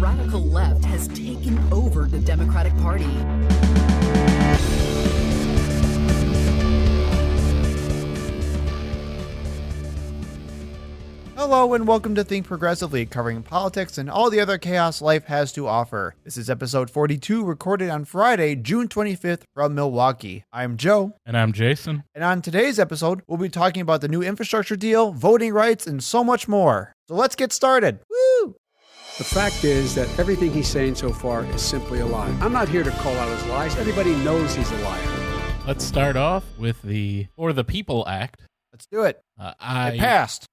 radical left has taken over the Democratic Party. Hello and welcome to Think Progressively, covering politics and all the other chaos life has to offer. This is episode 42, recorded on Friday, June 25th from Milwaukee. I'm Joe. And I'm Jason. And on today's episode, we'll be talking about the new infrastructure deal, voting rights, and so much more. So let's get started. Woo! The fact is that everything he's saying so far is simply a lie. I'm not here to call out his lies. Everybody knows he's a liar. Let's start off with the For the People Act. Let's do it. It passed.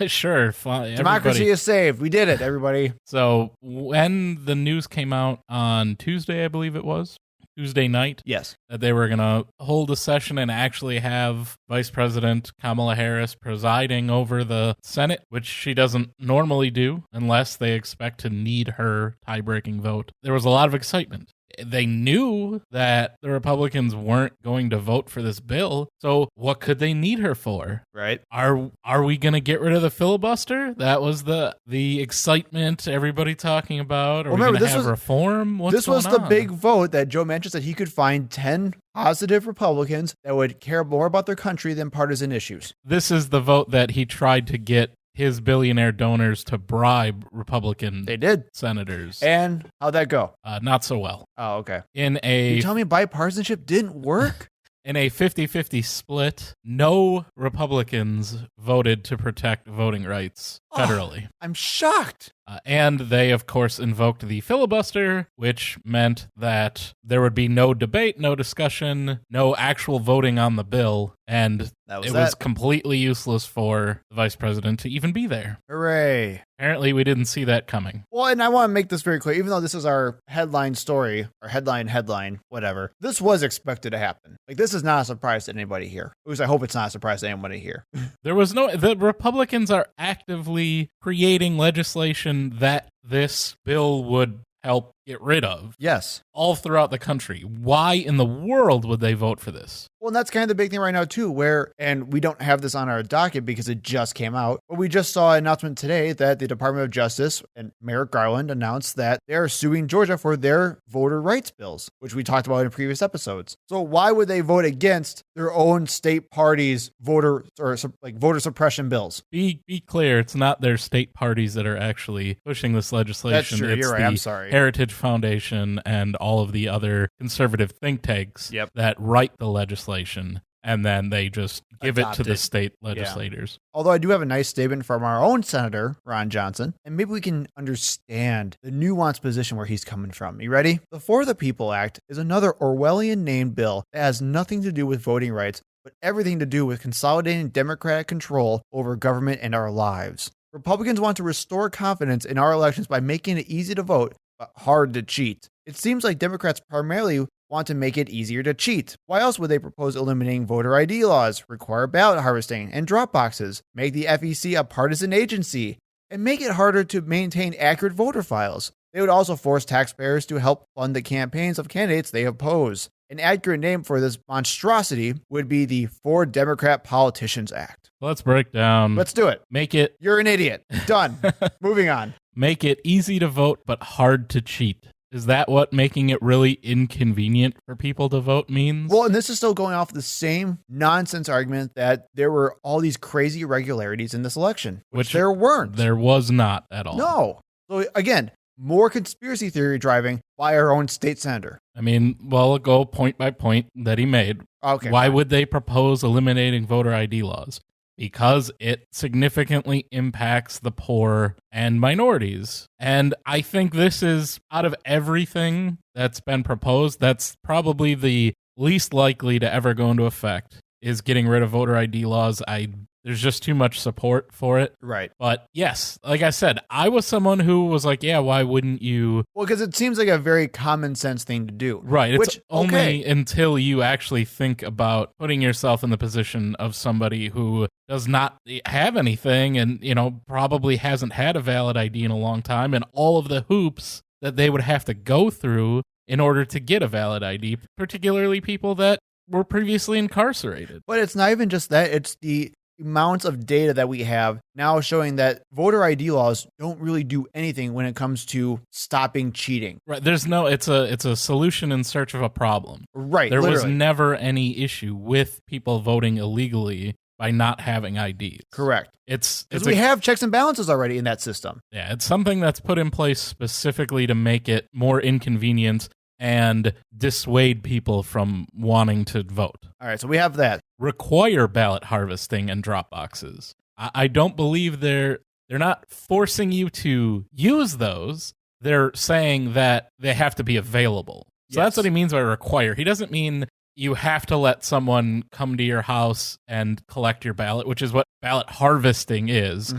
Sure. Fine. Democracy is saved. We did it, everybody. So when the news came out on Tuesday, I believe it was, Tuesday night, Yes. that they were going to hold a session and actually have Vice President Kamala Harris presiding over the Senate, which she doesn't normally do unless they expect to need her tie-breaking vote. There was a lot of excitement. They knew that the Republicans weren't going to vote for this bill, so what could they need her for? Right. Are we going to get rid of the filibuster? That was the excitement everybody talking about. Are we going to have reform? What's this was going the on? big vote that Joe mentioned, that he could find 10 positive Republicans that would care more about their country than partisan issues. This is the vote that he tried to get his billionaire donors to bribe Republican They did. senators. And how'd that go? Not so well. Oh, okay. You tell me bipartisanship didn't work? In a 50-50 split, no Republicans voted to protect voting rights federally. I'm shocked. And they, of course, invoked the filibuster, which meant that there would be no debate, no discussion, no actual voting on the bill, and it was completely useless for the vice president to even be there. Hooray. Apparently, we didn't see that coming. Well, and I want to make this very clear, even though this is our headline story, or headline, whatever, this was expected to happen. Like, this is not a surprise to anybody here. At least I hope it's not a surprise to anybody here. The Republicans are actively creating legislation that this bill would help get rid of. Yes. All throughout the country. Why in the world would they vote for this? Well, and that's kind of the big thing right now, too, and we don't have this on our docket because it just came out, but we just saw an announcement today that the Department of Justice and Merrick Garland announced that they're suing Georgia for their voter rights bills, which we talked about in previous episodes. So why would they vote against their own state party's voter suppression bills? Be clear, it's not their state parties that are actually pushing this legislation. That's true. It's You're right. I'm sorry. Heritage Foundation and all of the other conservative think tanks that write the legislation, and then they just give it to the state legislators. Yeah. Although I do have a nice statement from our own Senator, Ron Johnson, and maybe we can understand the nuanced position where he's coming from. You ready? The For the People Act is another Orwellian named bill that has nothing to do with voting rights, but everything to do with consolidating Democratic control over government and our lives. Republicans want to restore confidence in our elections by making it easy to vote, but hard to cheat. It seems like Democrats primarily want to make it easier to cheat. Why else would they propose eliminating voter ID laws, require ballot harvesting and drop boxes, make the FEC a partisan agency, and make it harder to maintain accurate voter files? They would also force taxpayers to help fund the campaigns of candidates they oppose. An accurate name for this monstrosity would be the For Democrat Politicians Act. Let's break down. Let's do it. You're an idiot. Done. Moving on. Make it easy to vote, but hard to cheat. Is that what making it really inconvenient for people to vote means? Well, and this is still going off the same nonsense argument that there were all these crazy irregularities in this election, which there weren't. There was not at all. No. So again, more conspiracy theory driving by our own state senator. I mean, well, I'll go point by point that he made. Okay. Why would they propose eliminating voter ID laws? Because it significantly impacts the poor and minorities. And I think this is, out of everything that's been proposed, that's probably the least likely to ever go into effect, is getting rid of voter ID laws. There's just too much support for it. Right. But yes, like I said, I was someone who was like, yeah, why wouldn't you? Well, because it seems like a very common sense thing to do. Right. It's only until you actually think about putting yourself in the position of somebody who does not have anything and, probably hasn't had a valid ID in a long time, and all of the hoops that they would have to go through in order to get a valid ID, particularly people that were previously incarcerated. But it's not even just that. It's the amounts of data that we have now showing that voter ID laws don't really do anything when it comes to stopping cheating. Right. There's no, it's a solution in search of a problem. Right. There was literally. never any issue with people voting illegally by not having IDs. Correct. It's Because we have checks and balances already in that system. Yeah, it's something that's put in place specifically to make it more inconvenient and dissuade people from wanting to vote. All right, so we have that. Require ballot harvesting and drop boxes. I don't believe they're not forcing you to use those. They're saying that they have to be available. So that's what he means by require. He doesn't mean you have to let someone come to your house and collect your ballot, which is what ballot harvesting is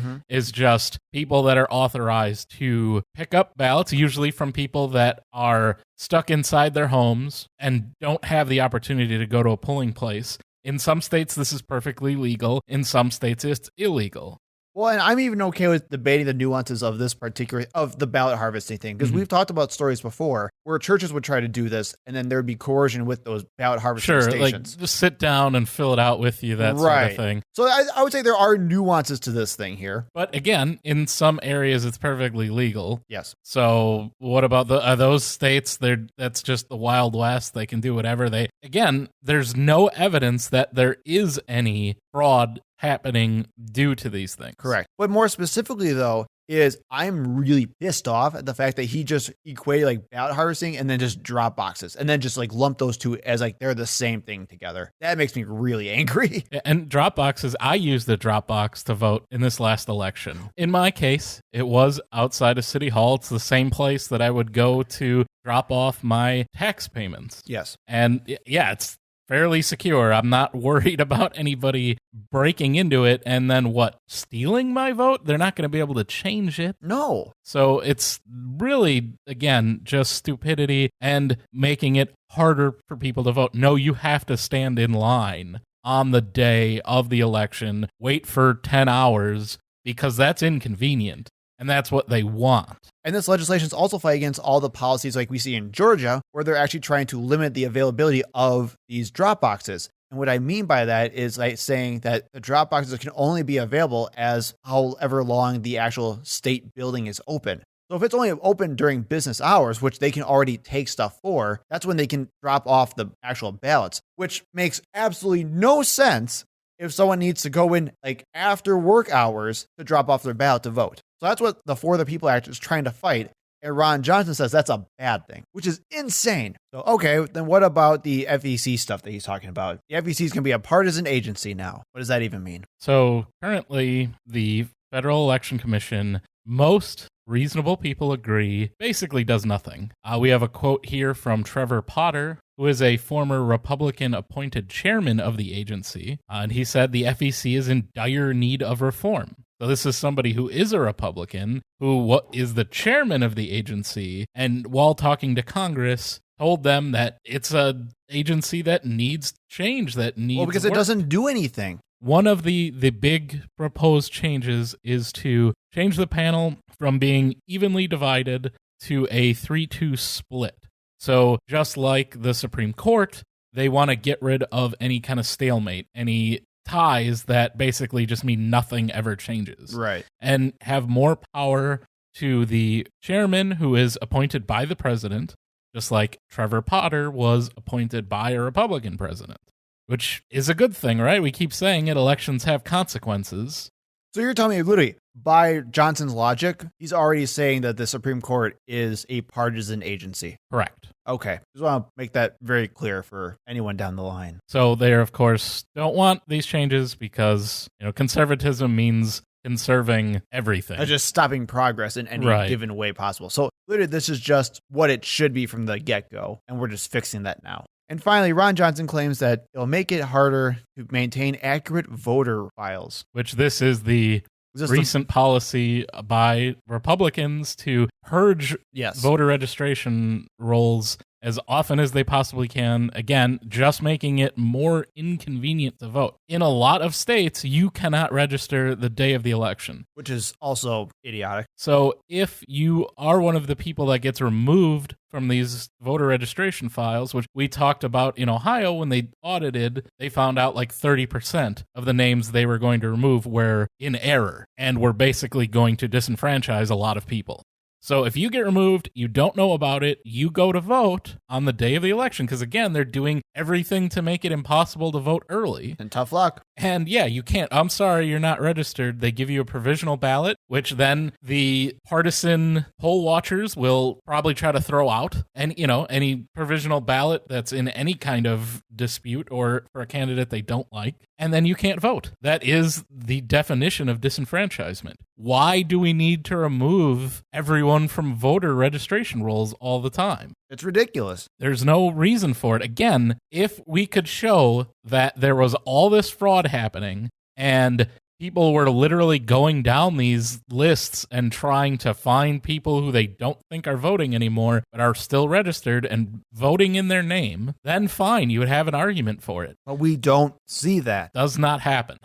just people that are authorized to pick up ballots, usually from people that are stuck inside their homes and don't have the opportunity to go to a polling place. In some states, this is perfectly legal. In some states, it's illegal. Well, and I'm even okay with debating the nuances of this particular, of the ballot harvesting thing, because we've talked about stories before where churches would try to do this, and then there'd be coercion with those ballot harvesting stations. Like just sit down and fill it out with you, that sort of thing. So I would say there are nuances to this thing here. But again, in some areas, it's perfectly legal. Yes. So what about those states? That's just the Wild West. They can do whatever they. Again, there's no evidence that there is any fraud happening due to these things. Correct. But more specifically, though, is I'm really pissed off at the fact that he just equated like ballot harvesting and then just drop boxes and then just like lump those two as like they're the same thing together. That makes me really angry. And drop boxes, I used the drop box to vote in this last election. In my case, it was outside of City Hall. It's the same place that I would go to drop off my tax payments. Yes. And yeah, it's fairly secure. I'm not worried about anybody breaking into it and then stealing my vote? They're not going to be able to change it. No. So it's really, again, just stupidity and making it harder for people to vote. No, you have to stand in line on the day of the election, wait for 10 hours because that's inconvenient. And that's what they want. And this legislation is also fight against all the policies like we see in Georgia, where they're actually trying to limit the availability of these drop boxes. And what I mean by that is like saying that the drop boxes can only be available as however long the actual state building is open. So if it's only open during business hours, which they can already take stuff for, that's when they can drop off the actual ballots, which makes absolutely no sense if someone needs to go in like after work hours to drop off their ballot to vote. So that's what the For the People Act is trying to fight. And Ron Johnson says that's a bad thing, which is insane. So, okay, then what about the FEC stuff that he's talking about? The FEC is going to be a partisan agency now. What does that even mean? So currently, the Federal Election Commission, most reasonable people agree, basically does nothing. We have a quote here from Trevor Potter, who is a former Republican-appointed chairman of the agency. And he said the FEC is in dire need of reform. So this is somebody who is a Republican, who is the chairman of the agency, and while talking to Congress, told them that it's an agency that needs change, that needs because work. it doesn't do anything. One of the big proposed changes is to change the panel from being evenly divided to a 3-2 split. So just like the Supreme Court, they want to get rid of any kind of stalemate, any ties that basically just mean nothing ever changes. Right. And have more power to the chairman, who is appointed by the president, just like Trevor Potter was appointed by a Republican president, which is a good thing, right? We keep saying it, elections have consequences. So you're telling me, literally, by Johnson's logic, he's already saying that the Supreme Court is a partisan agency. Correct. Okay. Just want to make that very clear for anyone down the line. So they, of course, don't want these changes because, conservatism means conserving everything. Just stopping progress in any given way possible. So literally, this is just what it should be from the get-go, and we're just fixing that now. And finally, Ron Johnson claims that it'll make it harder to maintain accurate voter files. Which this is the recent policy by Republicans to purge voter registration rolls as often as they possibly can. Again, just making it more inconvenient to vote. In a lot of states, you cannot register the day of the election, which is also idiotic. So if you are one of the people that gets removed from these voter registration files, which we talked about in Ohio when they audited, they found out like 30% of the names they were going to remove were in error and were basically going to disenfranchise a lot of people. So if you get removed, you don't know about it, you go to vote on the day of the election, because again, they're doing everything to make it impossible to vote early. And tough luck. And yeah, you can't. I'm sorry, you're not registered. They give you a provisional ballot, which then the partisan poll watchers will probably try to throw out. And, any provisional ballot that's in any kind of dispute or for a candidate they don't like. And then you can't vote. That is the definition of disenfranchisement. Why do we need to remove everyone from voter registration rolls all the time? It's ridiculous. There's no reason for it. Again, if we could show that there was all this fraud happening and people were literally going down these lists and trying to find people who they don't think are voting anymore but are still registered and voting in their name, then fine, you would have an argument for it. But we don't see that. Does not happen.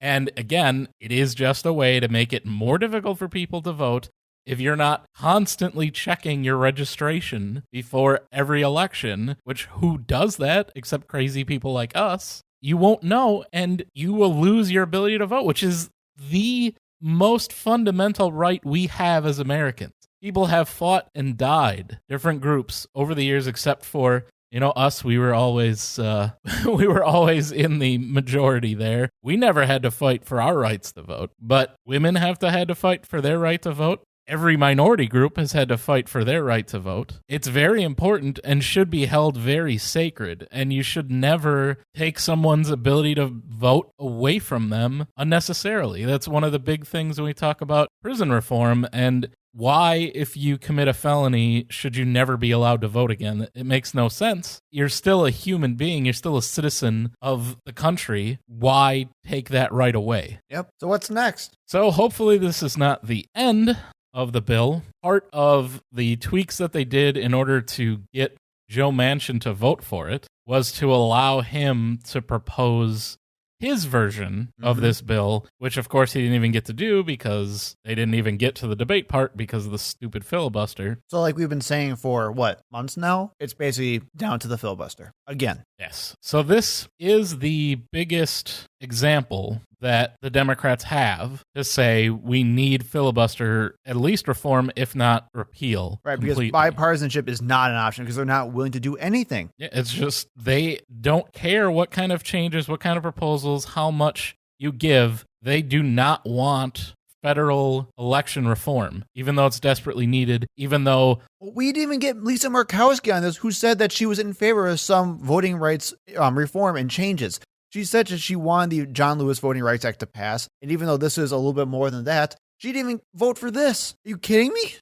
And again, it is just a way to make it more difficult for people to vote. If you're not constantly checking your registration before every election, which who does that except crazy people like us, you won't know and you will lose your ability to vote, which is the most fundamental right we have as Americans. People have fought and died, different groups over the years, except for us, we were always in the majority there. We never had to fight for our rights to vote, but women had to fight for their right to vote. Every minority group has had to fight for their right to vote. It's very important and should be held very sacred, and you should never take someone's ability to vote away from them unnecessarily. That's one of the big things when we talk about prison reform and why, if you commit a felony, should you never be allowed to vote again? It makes no sense. You're still a human being. You're still a citizen of the country. Why take that right away? Yep. So what's next? So hopefully this is not the end of the bill. Part of the tweaks that they did in order to get Joe Manchin to vote for it was to allow him to propose his version of this bill, which of course he didn't even get to do because they didn't even get to the debate part because of the stupid filibuster. So like we've been saying for, months now? It's basically down to the filibuster. Again. Yes. So this is the biggest example that the Democrats have to say we need filibuster, at least reform, if not repeal. Right, completely. because bipartisanship is not an option because they're not willing to do anything. Yeah, it's just they don't care what kind of changes, what kind of proposals, how much you give. They do not want federal election reform, even though it's desperately needed, even though... We didn't even get Lisa Murkowski on this, who said that she was in favor of some voting rights reform and changes. She said that she wanted the John Lewis Voting Rights Act to pass, and even though this is a little bit more than that, she didn't even vote for this. Are you kidding me?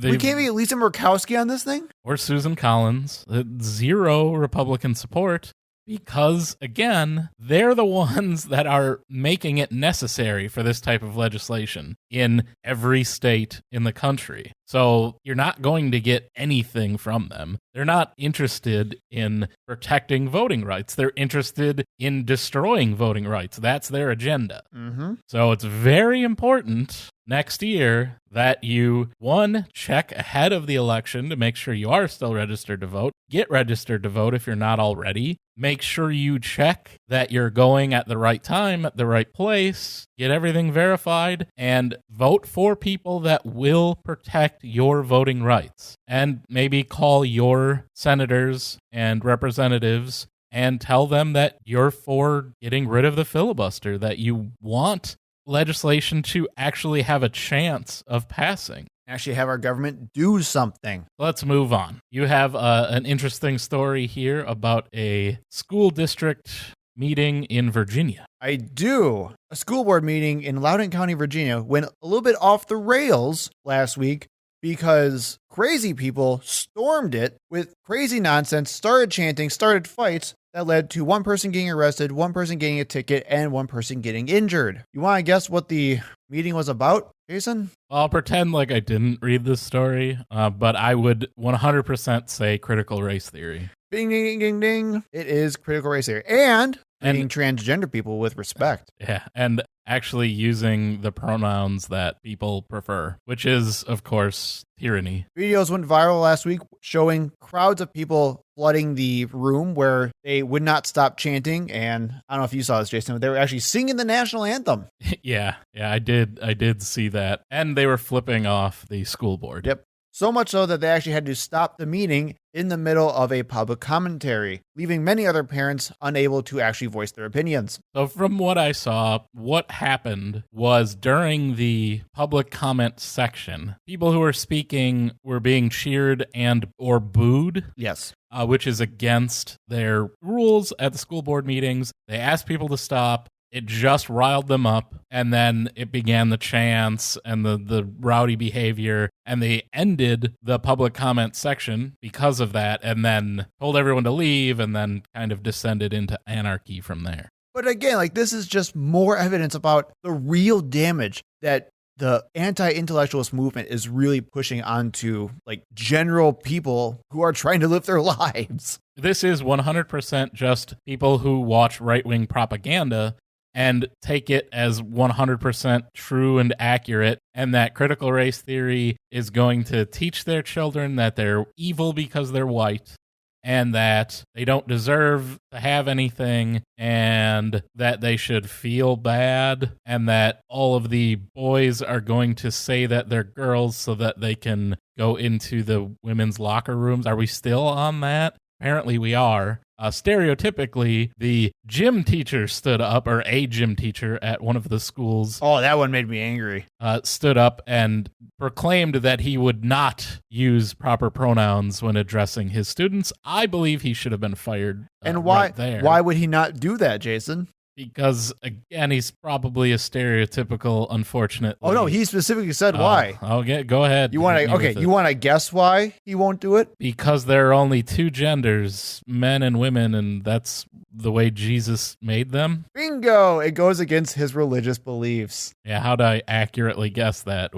We can't even get Lisa Murkowski on this thing? Or Susan Collins. Zero Republican support. Because, again, they're the ones that are making it necessary for this type of legislation in every state in the country. So you're not going to get anything from them. They're not interested in protecting voting rights. They're interested in destroying voting rights. That's their agenda. Mm-hmm. So it's very important next year that you, one, check ahead of the election to make sure you are still registered to vote. Get registered to vote if you're not already. Make sure you check that you're going at the right time, at the right place. Get everything verified and vote for people that will protect your voting rights. And maybe call your senators and representatives and tell them that you're for getting rid of the filibuster, that you want legislation to actually have a chance of passing. Actually have our government do something. Let's move on. You have an interesting story here about a school district meeting in Virginia. I do. A school board meeting in Loudoun County, Virginia went a little bit off the rails last week because crazy people stormed it with crazy nonsense, started chanting, started fights, that led to one person getting arrested, one person getting a ticket, and one person getting injured. You want to guess what the meeting was about, Jason? I'll pretend like I didn't read this story, but I would 100% say critical race theory. Bing, ding, ding, ding. It is critical race theory. And treating transgender people with respect. Yeah, and actually using the pronouns that people prefer, which is, of course, tyranny. Videos went viral last week showing crowds of people flooding the room where they would not stop chanting. And I don't know if you saw this, Jason, but they were actually singing the national anthem. Yeah, I did see that. And they were flipping off the school board. Yep. So much so that they actually had to stop the meeting in the middle of a public commentary, leaving many other parents unable to actually voice their opinions. So from what I saw, what happened was during the public comment section, people who were speaking were being cheered and or booed. Yes. Which is against their rules at the school board meetings. They asked people to stop. It just riled them up, and then it began the chants and the rowdy behavior, and they ended the public comment section because of that, and then told everyone to leave, and then kind of descended into anarchy from there. But again, like, this is just more evidence about the real damage that the anti-intellectualist movement is really pushing onto, like, general people who are trying to live their lives. This is 100% just people who watch right-wing propaganda and take it as 100% true and accurate, and that critical race theory is going to teach their children that they're evil because they're white, and that they don't deserve to have anything, and that they should feel bad, and that all of the boys are going to say that they're girls so that they can go into the women's locker rooms. Are we still on that? Apparently we are. Stereotypically, the gym teacher stood up, or a gym teacher at one of the schools. Oh, that one made me angry. Stood up and proclaimed that he would not use proper pronouns when addressing his students. I believe he should have been fired. And why? Right there. Why would he not do that, Jason? Because, again, he's probably a stereotypical, unfortunate. Oh no, he specifically said why. Okay, go ahead. You want to? Okay, you want to guess why he won't do it? Because there are only two genders, men and women, and that's the way Jesus made them. Bingo! It goes against his religious beliefs. Yeah, how'd I accurately guess that?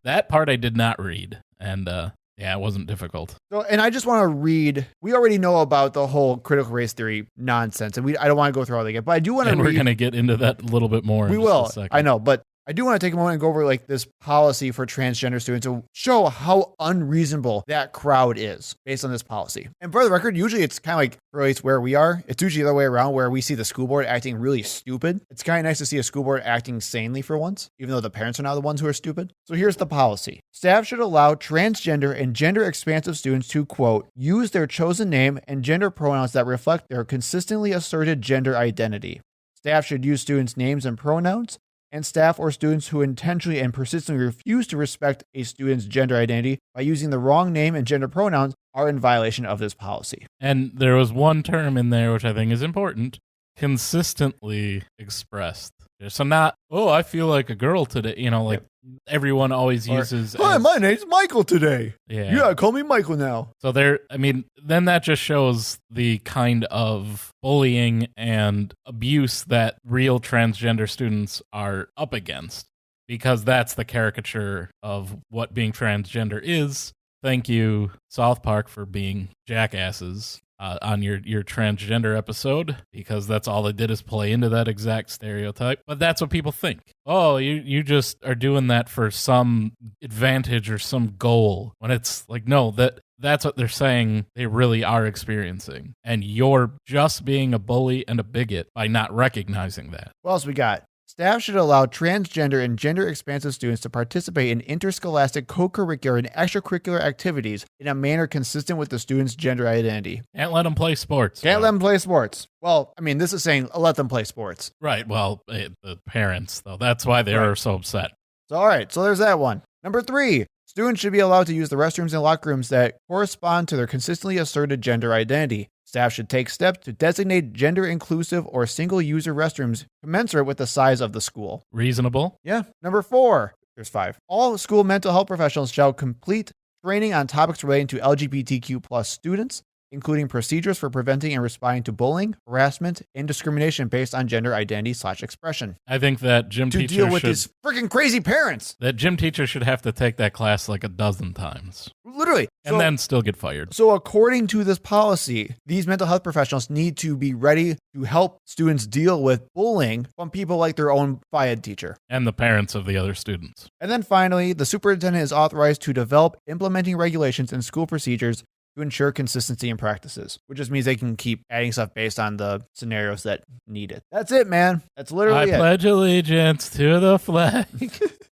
That part I did not read, and yeah, it wasn't difficult. So, and I just want to read. We already know about the whole critical race theory nonsense, and I don't want to go through all that again. But I do want to. And we're going to get into that a little bit more. We will. I know, but I do want to take a moment and go over like this policy for transgender students to show how unreasonable that crowd is based on this policy. And for the record, usually it's kind of like relates where we are. It's usually the other way around where we see the school board acting really stupid. It's kind of nice to see a school board acting sanely for once, even though the parents are now the ones who are stupid. So here's the policy. Staff should allow transgender and gender expansive students to, quote, use their chosen name and gender pronouns that reflect their consistently asserted gender identity. Staff should use students' names and pronouns, and staff or students who intentionally and persistently refuse to respect a student's gender identity by using the wrong name and gender pronouns are in violation of this policy. And there was one term in there which I think is important: consistently expressed. So not, oh, I feel like a girl today, like everyone always uses. Hi, my name's Michael today. Yeah, call me Michael now. So then that just shows the kind of bullying and abuse that real transgender students are up against, because that's the caricature of what being transgender is. Thank you, South Park, for being jackasses on your transgender episode, because that's all they did is play into that exact stereotype. But that's what people think. Oh, you just are doing that for some advantage or some goal, when it's like, no, that's what they're saying they really are experiencing. And you're just being a bully and a bigot by not recognizing that. What else we got? Staff should allow transgender and gender-expansive students to participate in interscholastic, co-curricular, and extracurricular activities in a manner consistent with the student's gender identity. Can't let them play sports. Can't let them play sports. Well, I mean, this is saying let them play sports. Right. Well, the parents, though. That's why they are so upset. So, all right. So there's that one. Number 3. Students should be allowed to use the restrooms and locker rooms that correspond to their consistently asserted gender identity. Staff should take steps to designate gender-inclusive or single-user restrooms commensurate with the size of the school. Reasonable. Yeah. Number 4. There's 5. All school mental health professionals shall complete training on topics relating to LGBTQ+ students. including procedures for preventing and responding to bullying, harassment, and discrimination based on gender identity/expression. I think that gym To teacher deal with should these freaking crazy parents. that gym teacher should have to take that class like a dozen times Literally. and then still get fired. So according to this policy, these mental health professionals need to be ready to help students deal with bullying from people like their own FIAD teacher. And the parents of the other students. And then finally, the superintendent is authorized to develop implementing regulations and school procedures to ensure consistency in practices, which just means they can keep adding stuff based on the scenarios that need it. That's it, man. That's literally I it. pledge allegiance to the flag.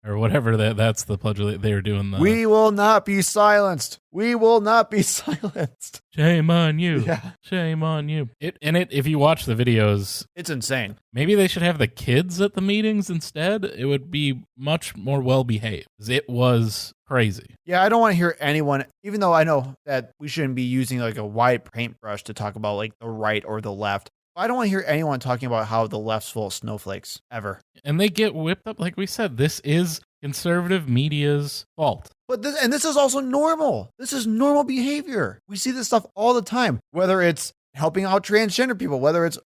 Or whatever that's the pledge they were doing. We will not be silenced. We will not be silenced. Shame on you. Yeah. Shame on you. If you watch the videos, It's insane. maybe they should have the kids at the meetings instead. It would be much more well behaved. It was crazy. Yeah, I don't want to hear anyone, even though I know that we shouldn't be using like a wide paintbrush to talk about like the right or the left. I don't want to hear anyone talking about how the left's full of snowflakes ever. And they get whipped up. Like we said, this is conservative media's fault. But this is also normal. This is normal behavior. We see this stuff all the time, whether it's helping out transgender people,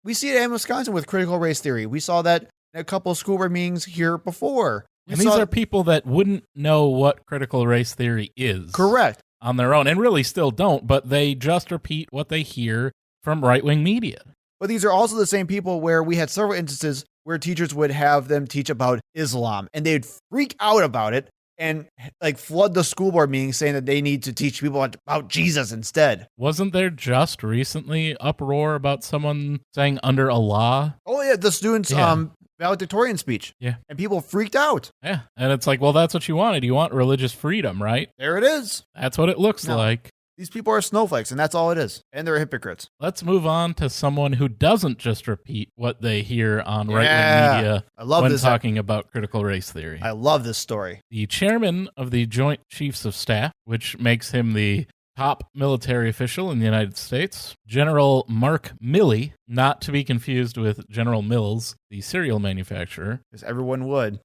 we see it in Wisconsin with critical race theory. We saw that in a couple of school board meetings here before. And these are people that wouldn't know what critical race theory is. Correct. On their own, and really still don't, but they just repeat what they hear from right-wing media. But these are also the same people where we had several instances where teachers would have them teach about Islam and they'd freak out about it and like flood the school board meeting saying that they need to teach people about Jesus instead. Wasn't there just recently uproar about someone saying under Allah? Oh yeah, the students' valedictorian speech. Yeah. And people freaked out. Yeah. And it's like, well, that's what you wanted. You want religious freedom, right? There it is. That's what it looks No. like. These people are snowflakes, and that's all it is. And they're hypocrites. Let's move on to someone who doesn't just repeat what they hear on right-wing Yeah. media I love when this. talking about critical race theory. I love this story. The chairman of the Joint Chiefs of Staff, which makes him the top military official in the United States, General Mark Milley, not to be confused with General Mills, the cereal manufacturer, Because everyone would.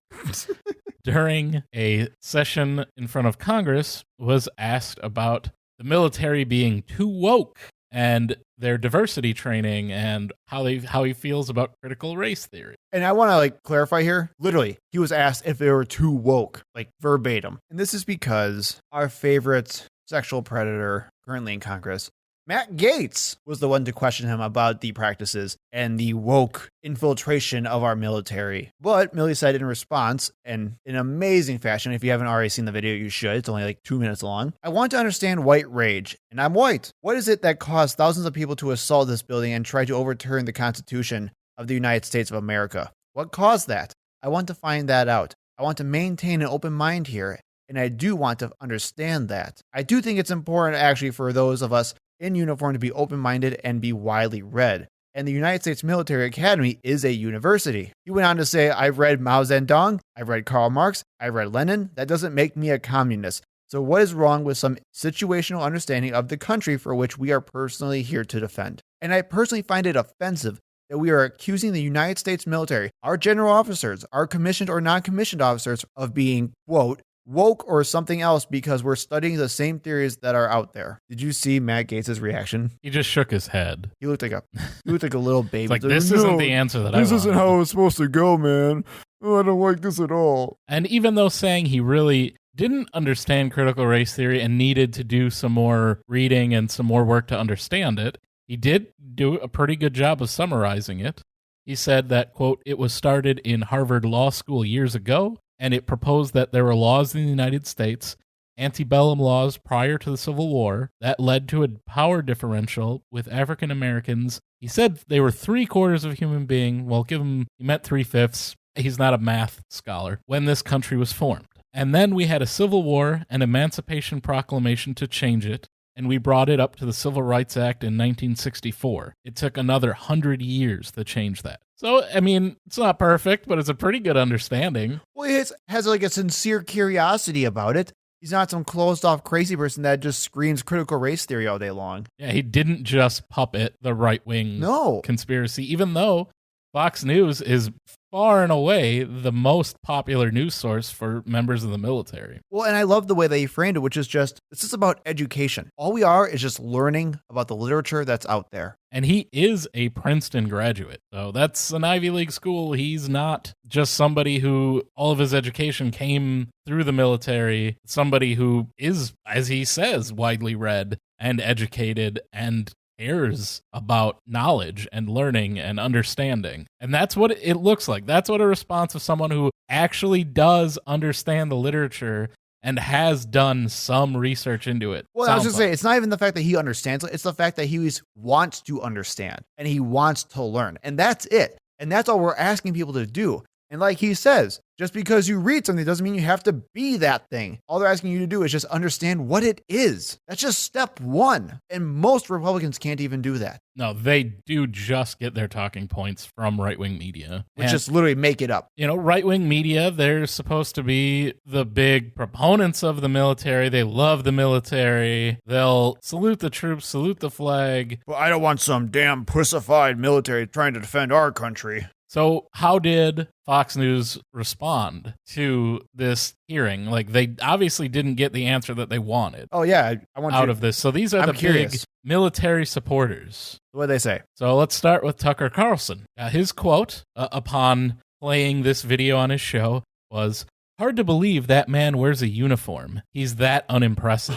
during a session in front of Congress, was asked about the military being too woke and their diversity training and how he feels about critical race theory. And I want to clarify here. Literally, he was asked if they were too woke, verbatim. And this is because our favorite sexual predator currently in Congress, Matt Gaetz, was the one to question him about the practices and the woke infiltration of our military. But Milley said in response, and in amazing fashion, if you haven't already seen the video, you should. It's only 2 minutes long. I want to understand white rage, and I'm white. What is it that caused thousands of people to assault this building and try to overturn the Constitution of the United States of America? What caused that? I want to find that out. I want to maintain an open mind here, and I do want to understand that. I do think it's important, actually, for those of us in uniform to be open-minded and be widely read. And the United States Military Academy is a university. He went on to say, I've read Mao Zedong, I've read Karl Marx, I've read Lenin. That doesn't make me a communist. So what is wrong with some situational understanding of the country for which we are personally here to defend? And I personally find it offensive that we are accusing the United States military, our general officers, our commissioned or non-commissioned officers, of being, quote, woke or something else because we're studying the same theories that are out there. Did you see Matt Gaetz' reaction? He just shook his head. He looked like a little baby. It's like, this isn't the answer that I This isn't wanted. how it's supposed to go, man. Oh, I don't like this at all. And even though saying he really didn't understand critical race theory and needed to do some more reading and some more work to understand it, he did do a pretty good job of summarizing it. He said that, quote, it was started in Harvard Law School years ago, and it proposed that there were laws in the United States, antebellum laws prior to the Civil War, that led to a power differential with African Americans. He said they were 3/4 of a human being. Well, he meant 3/5. He's not a math scholar. When this country was formed. And then we had a Civil War and Emancipation Proclamation to change it, and we brought it up to the Civil Rights Act in 1964. It took another 100 years to change that. So, I mean, it's not perfect, but it's a pretty good understanding. Well, he has a sincere curiosity about it. He's not some closed-off crazy person that just screams critical race theory all day long. Yeah, he didn't just puppet the right-wing No. conspiracy, even though Fox News is far and away the most popular news source for members of the military. Well, and I love the way they framed it, which is just, this is about education. All we are is just learning about the literature that's out there. And he is a Princeton graduate. So that's an Ivy League school. He's not just somebody who all of his education came through the military, somebody who is, as he says, widely read and educated and cares about knowledge and learning and understanding. And that's what it looks like. That's what a response of someone who actually does understand the literature and has done some research into it. Well, I was just saying, it's not even the fact that he understands it. It's the fact that he wants to understand and he wants to learn. And that's it. And that's all we're asking people to do. And like he says, just because you read something doesn't mean you have to be that thing. All they're asking you to do is just understand what it is. That's just step one. And most Republicans can't even do that. No, they do just get their talking points from right-wing media. Which just literally make it up. You know, right-wing media, they're supposed to be the big proponents of the military. They love the military. They'll salute the troops, salute the flag. Well, I don't want some damn pussified military trying to defend our country. So how did Fox News respond to this hearing? Like, they obviously didn't get the answer that they wanted. Oh, yeah. I want out of this. So these are the big military supporters. What do they say? So let's start with Tucker Carlson. His quote upon playing this video on his show was, "Hard to believe that man wears a uniform. He's that unimpressive.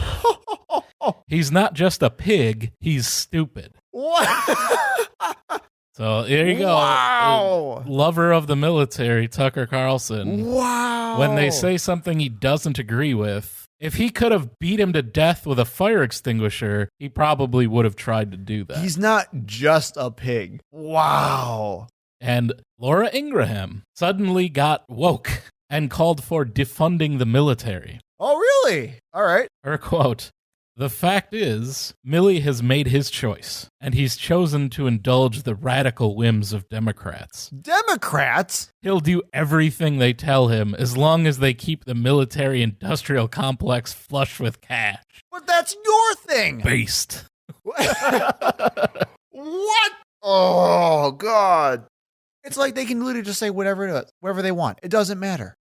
He's not just a pig, he's stupid." What? So there you go. Wow. Lover of the military, Tucker Carlson. Wow. When they say something he doesn't agree with, if he could have beat him to death with a fire extinguisher, he probably would have tried to do that. He's not just a pig. Wow. And Laura Ingraham suddenly got woke and called for defunding the military. Oh, really? All right. Her quote, "The fact is, Milley has made his choice, and he's chosen to indulge the radical whims of Democrats. Democrats? He'll do everything they tell him as long as they keep the military-industrial complex flush with cash." But that's your thing. Based. What? Oh, God. It's like they can literally just say whatever they want. It doesn't matter.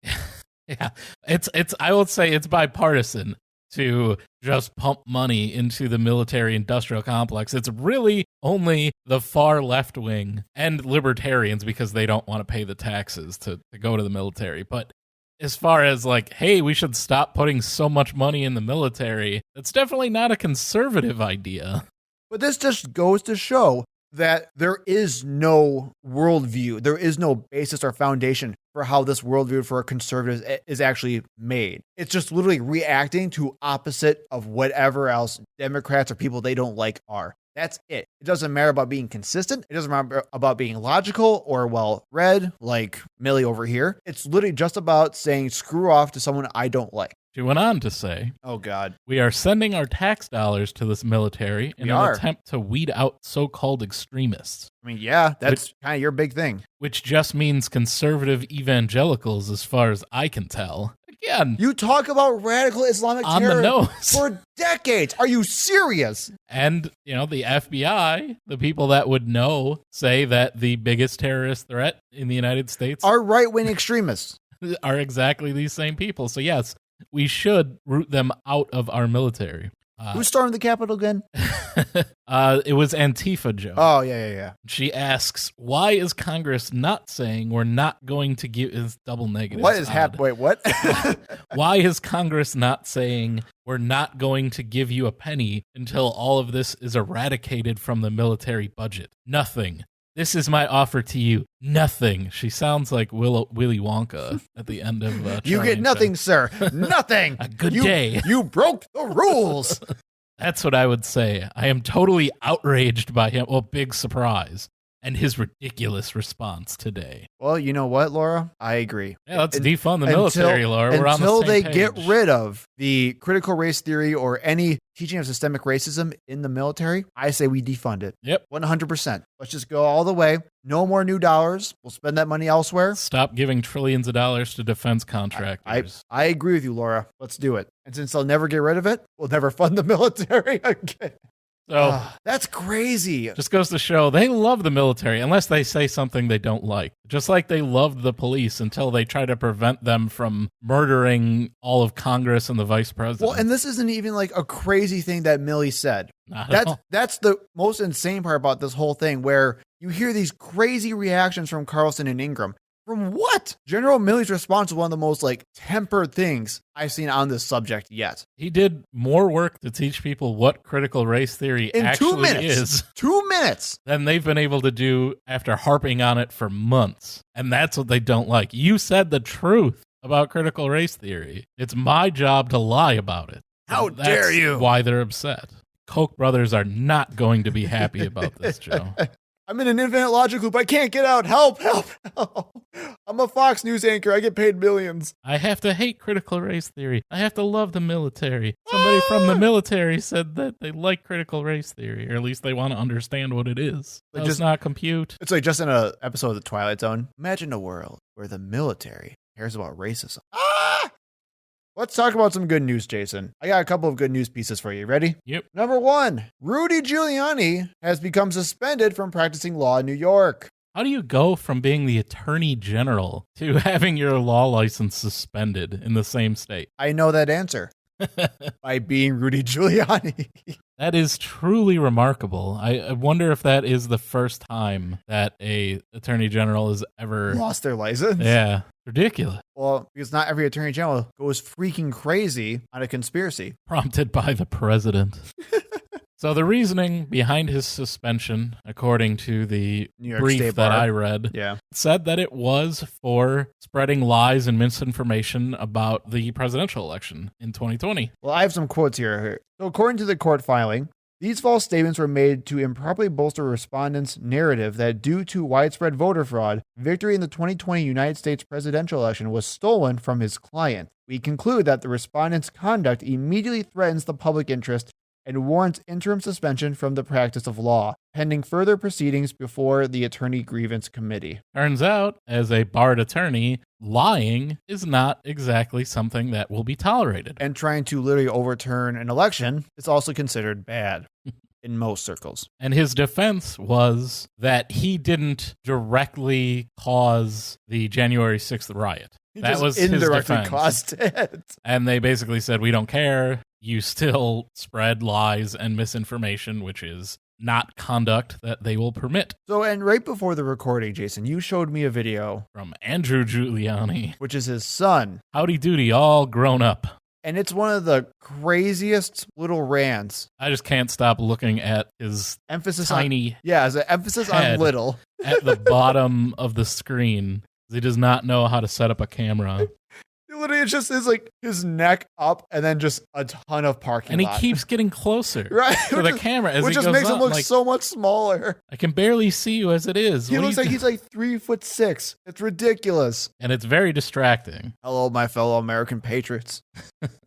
Yeah. It's I will say it's bipartisan to just pump money into the military-industrial complex. It's really only the far left wing and libertarians because they don't want to pay the taxes to go to the military. But as far as like, hey, we should stop putting so much money in the military, that's definitely not a conservative idea. But this just goes to show that there is no worldview. There is no basis or foundation for how this worldview for a conservative is actually made. It's just literally reacting to opposite of whatever else Democrats or people they don't like are. That's it. It doesn't matter about being consistent. It doesn't matter about being logical or well-read like Milley over here. It's literally just about saying screw off to someone I don't like. She went on to say, "Oh, God. We are sending our tax dollars to this military in an attempt to weed out so-called extremists." I mean, yeah, that's kind of your big thing. Which just means conservative evangelicals, as far as I can tell. Again, you talk about radical Islamic on terror the nose for decades. Are you serious? And, you know, the FBI, the people that would know, say that the biggest terrorist threat in the United States are right-wing extremists. Are exactly these same people. So, yes, we should root them out of our military. Who stormed the Capitol again? It was Antifa, Joe. Oh, yeah. She asks, why is Congress not saying we're not going to give... It's double negative. What is happening? Wait, what? Why is Congress not saying we're not going to give you a penny until all of this is eradicated from the military budget? Nothing. This is my offer to you. Nothing. She sounds like Willy Wonka at the end of You get nothing, sir. Nothing. A good day. You broke the rules. That's what I would say. I am totally outraged by him. Well, big surprise. And his ridiculous response today. Well, you know what, Laura? I agree. Yeah, let's defund the military, Laura. We're on the until same they page. get rid of the critical race theory or any teaching of systemic racism in the military, I say we defund it. Yep. 100%. Let's just go all the way. No more new dollars. We'll spend that money elsewhere. Stop giving trillions of dollars to defense contractors. I agree with you, Laura. Let's do it. And since they'll never get rid of it, we'll never fund the military again. So That's crazy. just goes to show they love the military unless they say something they don't like. Just like they loved the police until they try to prevent them from murdering all of Congress and the vice president. Well, and this isn't even like a crazy thing that Milley said. Not at all. That's the most insane part about this whole thing, where you hear these crazy reactions from Carlson and Ingram. From what? General Milley's response was one of the most like tempered things I've seen on this subject yet. He did more work to teach people what critical race theory In actually 2 minutes. is 2 minutes. than they've been able to do after harping on it for months. And that's what they don't like. You said the truth about critical race theory. It's my job to lie about it. How And that's dare you? Why they're upset. Koch brothers are not going to be happy about this, Joe. I'm in an infinite logic loop. I can't get out. Help, help, help. I'm a Fox News anchor. I get paid millions. I have to hate critical race theory. I have to love the military. Somebody from the military said that they like critical race theory, or at least they want to understand what it is. Like Does just- not compute. It's like just in an episode of The Twilight Zone. Imagine a world where the military cares about racism. Let's talk about some good news, Jason. I got a couple of good news pieces for you. Ready? Yep. Number one, Rudy Giuliani has become suspended from practicing law in New York. How do you go from being the attorney general to having your law license suspended in the same state? I know that answer. By being Rudy Giuliani. That is truly remarkable. I wonder if that is the first time that a attorney general has ever... Lost their license. Yeah, ridiculous. Well, because not every attorney general goes freaking crazy on a conspiracy. Prompted by the president. So the reasoning behind his suspension, according to the New York brief State that Bar. I read, Yeah. said that it was for spreading lies and misinformation about the presidential election in 2020. Well, I have some quotes here. So, according to the court filing, these false statements were made to improperly bolster respondents' narrative that due to widespread voter fraud, victory in the 2020 United States presidential election was stolen from his client. We conclude that the respondent's conduct immediately threatens the public interest and warrants interim suspension from the practice of law, pending further proceedings before the Attorney Grievance Committee. Turns out, as a barred attorney, lying is not exactly something that will be tolerated. And trying to literally overturn an election is also considered bad in most circles. And his defense was that he didn't directly cause the January 6th riot. He That just was his indirectly defense. caused it. And they basically said, we don't care. You still spread lies and misinformation, which is not conduct that they will permit. So, and right before the recording, Jason, you showed me a video, From Andrew Giuliani. which is his son. Howdy doody, all grown up. And it's one of the craziest little rants. I just can't stop looking at his Emphasis on, tiny yeah, as an emphasis head. on little. at the bottom of the screen. He does not know how to set up a camera. Literally, it's just his like his neck up, and then just a ton of parking. And he lot. keeps getting closer right to which the is- camera as which he just goes makes him up. look Like, so much smaller. I can barely see you as it is. He What are looks you like do- he's like 3'6". It's ridiculous. And it's very distracting. Hello, my fellow American patriots.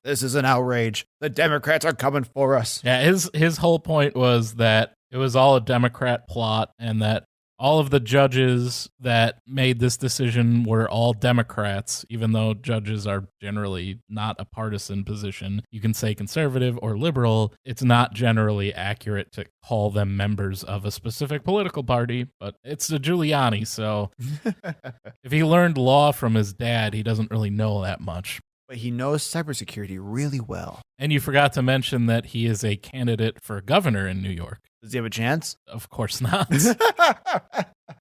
This is an outrage. The Democrats are coming for us. Yeah, his whole point was that it was all a Democrat plot and that all of the judges that made this decision were all Democrats, even though judges are generally not a partisan position. You can say conservative or liberal. It's not generally accurate to call them members of a specific political party, but it's the Giuliani, so if he learned law from his dad, he doesn't really know that much. But he knows cybersecurity really well. And you forgot to mention that he is a candidate for governor in New York. Does he have a chance? Of course not.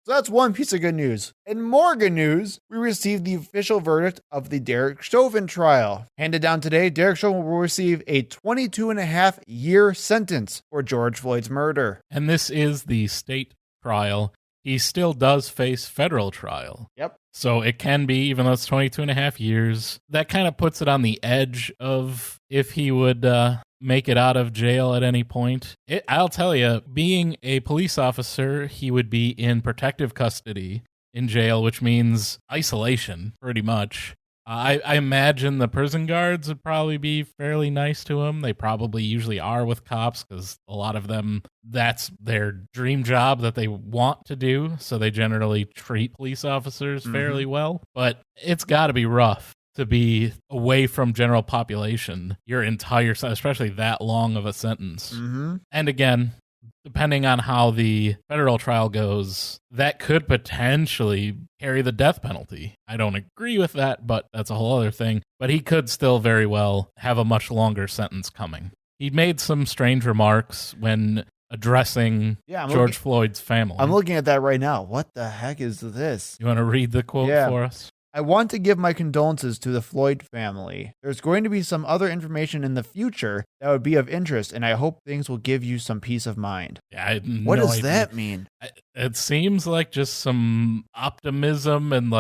So that's one piece of good news. In more good news, we received the official verdict of the Derek Chauvin trial. Handed down today, Derek Chauvin will receive a 22.5-year sentence for George Floyd's murder. And this is the state trial. He still does face federal trial. Yep. So it can be, even though it's 22 and a half years, that kind of puts it on the edge of if he would make it out of jail at any point. I'll tell you, being a police officer, he would be in protective custody in jail, which means isolation, pretty much. I imagine the prison guards would probably be fairly nice to him. They probably usually are with cops because a lot of them, that's their dream job that they want to do. So they generally treat police officers fairly well. But it's got to be rough to be away from general population your entire sentence, especially that long of a sentence. Mm-hmm. And again, depending on how the federal trial goes, that could potentially carry the death penalty. I don't agree with that, but that's a whole other thing. But he could still very well have a much longer sentence coming. He made some strange remarks when addressing George Floyd's family. I'm looking at that right now. What the heck is this? You want to read the quote for us? I want to give my condolences to the Floyd family. There's going to be some other information in the future that would be of interest, and I hope things will give you some peace of mind. Yeah, what does that mean? It seems like just some optimism and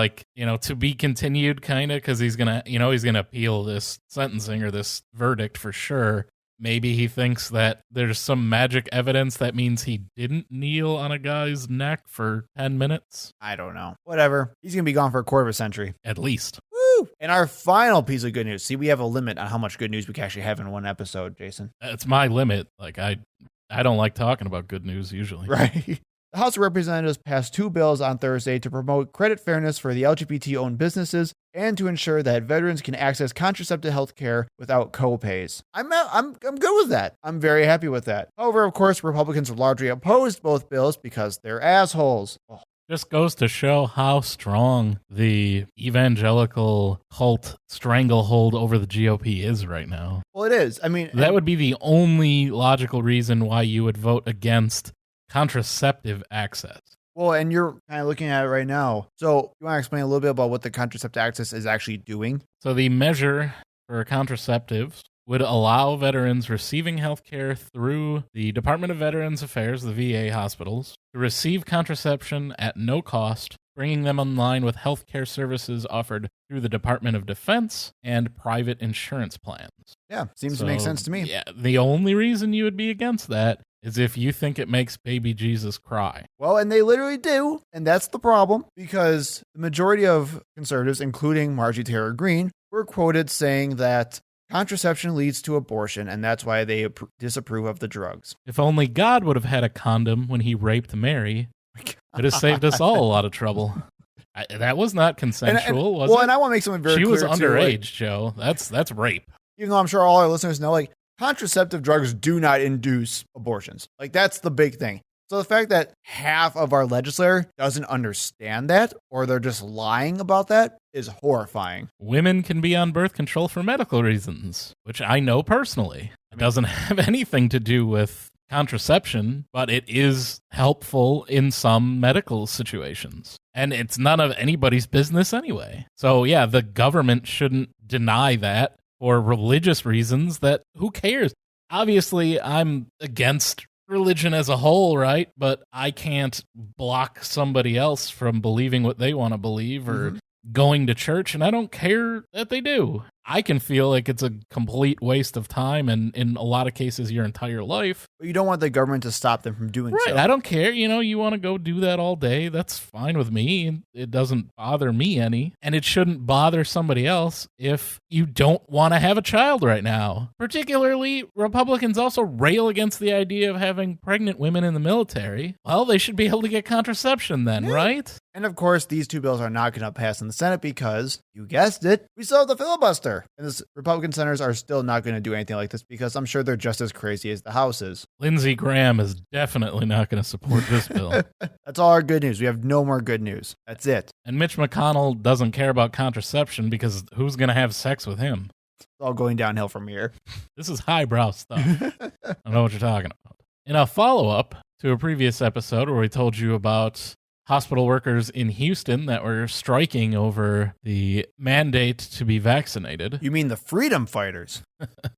to be continued kind of, because he's going to appeal this sentencing or this verdict for sure. Maybe he thinks that there's some magic evidence that means he didn't kneel on a guy's neck for 10 minutes. I don't know. Whatever. He's going to be gone for a quarter of a century. At least. Woo! And our final piece of good news. See, we have a limit on how much good news we can actually have in one episode, Jason. That's my limit. I don't like talking about good news usually. Right. The House of Representatives passed 2 bills on Thursday to promote credit fairness for the LGBT-owned businesses and to ensure that veterans can access contraceptive health care without co-pays. I'm good with that. I'm very happy with that. However, of course, Republicans largely opposed both bills because they're assholes. Oh. Just goes to show how strong the evangelical cult stranglehold over the GOP is right now. Well, it is. I mean, that would be the only logical reason why you would vote against contraceptive access. Well, and you're kind of looking at it right now. So you want to explain a little bit about what the contraceptive access is actually doing? So the measure for contraceptives would allow veterans receiving health care through the Department of Veterans Affairs, the VA hospitals, to receive contraception at no cost, bringing them in line with health care services offered through the Department of Defense and private insurance plans. Yeah, seems to make sense to me. Yeah, the only reason you would be against that is if you think it makes baby Jesus cry. Well, and they literally do, and that's the problem, because the majority of conservatives, including Marjorie Taylor Greene, were quoted saying that contraception leads to abortion, and that's why they disapprove of the drugs. If only God would have had a condom when he raped Mary, it would have saved us all a lot of trouble. That was not consensual, was it? Well, and I want to make something very clear, she was underage, too, Joe. That's rape. Even though I'm sure all our listeners know, contraceptive drugs do not induce abortions. That's the big thing. So the fact that half of our legislature doesn't understand that, or they're just lying about that, is horrifying. Women can be on birth control for medical reasons, which I know personally. It doesn't have anything to do with contraception, but it is helpful in some medical situations. And it's none of anybody's business anyway. So yeah, the government shouldn't deny that. For religious reasons that who cares? Obviously, I'm against religion as a whole, right? But I can't block somebody else from believing what they want to believe or going to church, and I don't care that they do. I can feel like it's a complete waste of time, and in a lot of cases, your entire life. But you don't want the government to stop them from doing so. Right, I don't care. You want to go do that all day, that's fine with me. It doesn't bother me any, and it shouldn't bother somebody else if you don't want to have a child right now. Particularly, Republicans also rail against the idea of having pregnant women in the military. Well, they should be able to get contraception then, right? And of course, these 2 bills are not going to pass in the Senate because, you guessed it, we still have the filibuster. And the Republican senators are still not going to do anything like this because I'm sure they're just as crazy as the House is. Lindsey Graham is definitely not going to support this bill. That's all our good news. We have no more good news. That's it. And Mitch McConnell doesn't care about contraception because who's going to have sex with him? It's all going downhill from here. This is highbrow stuff. I don't know what you're talking about. In a follow-up to a previous episode where we told you about hospital workers in Houston that were striking over the mandate to be vaccinated. You mean the freedom fighters?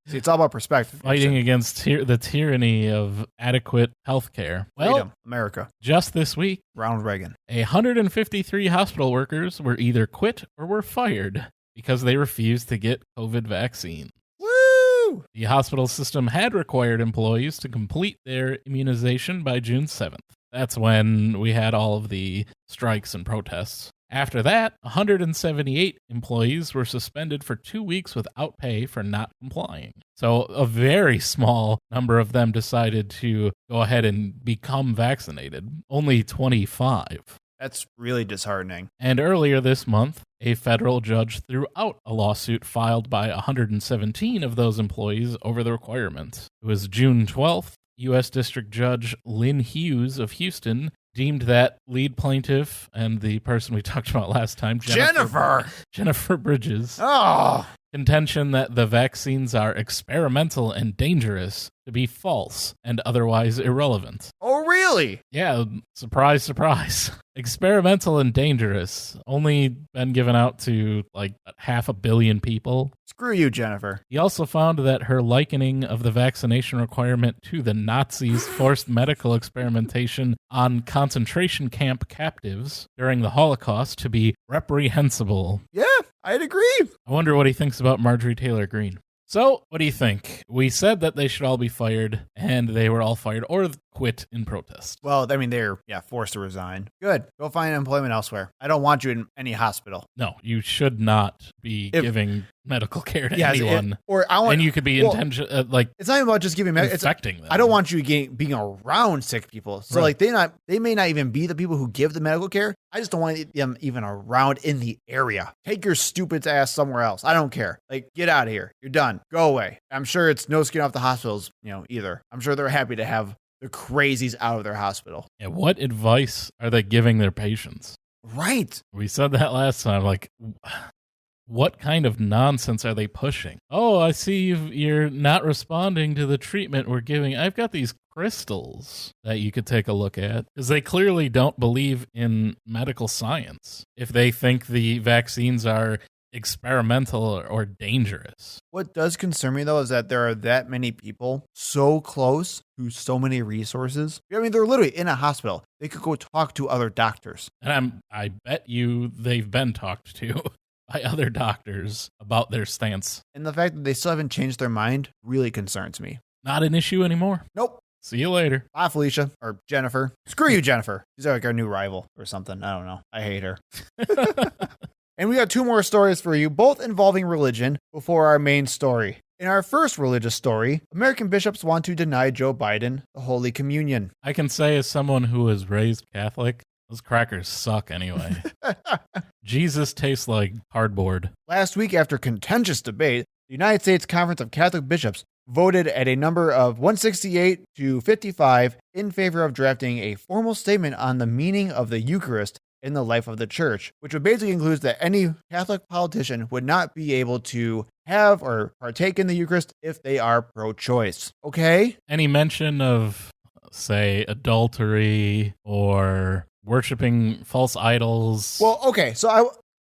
See, it's all about perspective. Fighting against the tyranny of adequate health care. Well, freedom, America. Just this week, Ronald Reagan. 153 hospital workers were either quit or were fired because they refused to get COVID vaccine. Woo! The hospital system had required employees to complete their immunization by June 7th. That's when we had all of the strikes and protests. After that, 178 employees were suspended for 2 weeks without pay for not complying. So a very small number of them decided to go ahead and become vaccinated. Only 25. That's really disheartening. And earlier this month, a federal judge threw out a lawsuit filed by 117 of those employees over the requirements. It was June 12th. U.S. District Judge Lynn Hughes of Houston deemed that lead plaintiff and the person we talked about last time, Jennifer Bridges, contention that the vaccines are experimental and dangerous to be false and otherwise irrelevant. Oh, really? Yeah, surprise, surprise. Experimental and dangerous. Only been given out to like 500 million people. Screw you, Jennifer. He also found that her likening of the vaccination requirement to the Nazis' forced medical experimentation on concentration camp captives during the Holocaust to be reprehensible. Yeah, I'd agree. I wonder what he thinks about Marjorie Taylor Greene. So, what do you think? We said that they should all be fired, and they were all fired or quit in protest. Well, I mean, they're forced to resign. Good. Go find employment elsewhere. I don't want you in any hospital. No, you should not be giving medical care to anyone. And you could be it's not even about just giving infecting them. I don't want you being around sick people. So Right. they may not even be the people who give the medical care. I just don't want them even around in the area. Take your stupid ass somewhere else. I don't care. Like, get out of here. You're done. Go away. I'm sure it's no skin off the hospitals, either. I'm sure they're happy to have the crazies out of their hospital. Yeah, what advice are they giving their patients? Right. We said that last time. Like, what kind of nonsense are they pushing? Oh, I see you're not responding to the treatment we're giving. I've got these crystals that you could take a look at, because they clearly don't believe in medical science if they think the vaccines are experimental or dangerous. What does concern me, though, is that there are that many people so close to so many resources. I mean, they're literally in a hospital. They could go talk to other doctors. And I bet you they've been talked to by other doctors about their stance. And the fact that they still haven't changed their mind really concerns me. Not an issue anymore. Nope. See you later. Bye, Felicia. Or Jennifer. Screw you, Jennifer. She's like our new rival or something. I don't know. I hate her. And we got 2 more stories for you, both involving religion, before our main story. In our first religious story, American bishops want to deny Joe Biden the Holy Communion. I can say, as someone who was raised Catholic, those crackers suck anyway. Jesus tastes like cardboard. Last week, after contentious debate, the United States Conference of Catholic Bishops voted at a number of 168 to 55 in favor of drafting a formal statement on the meaning of the Eucharist in the life of the church, which would basically include that any Catholic politician would not be able to have or partake in the Eucharist if they are pro-choice. Okay? Any mention of, say, adultery or worshiping false idols? Well, okay, so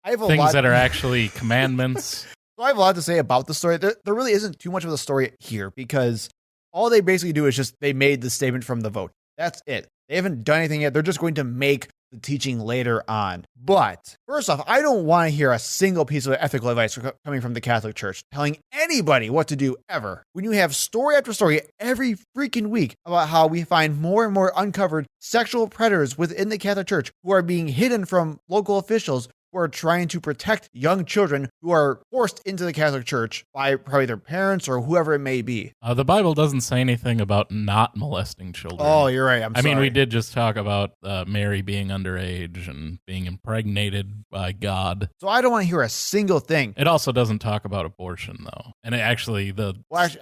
I have a things lot that are actually commandments. So I have a lot to say about the story. There really isn't too much of a story here, because all they basically do is just they made the statement from the vote. That's it. They haven't done anything yet. They're just going to make the teaching later on. But first off, I don't want to hear a single piece of ethical advice coming from the Catholic Church telling anybody what to do ever. When you have story after story every freaking week about how we find more and more uncovered sexual predators within the Catholic Church who are being hidden from local officials who are trying to protect young children who are forced into the Catholic Church by probably their parents or whoever it may be. The Bible doesn't say anything about not molesting children. Oh, you're right. I mean, we did just talk about Mary being underage and being impregnated by God. So I don't want to hear a single thing. It also doesn't talk about abortion, though. And actually,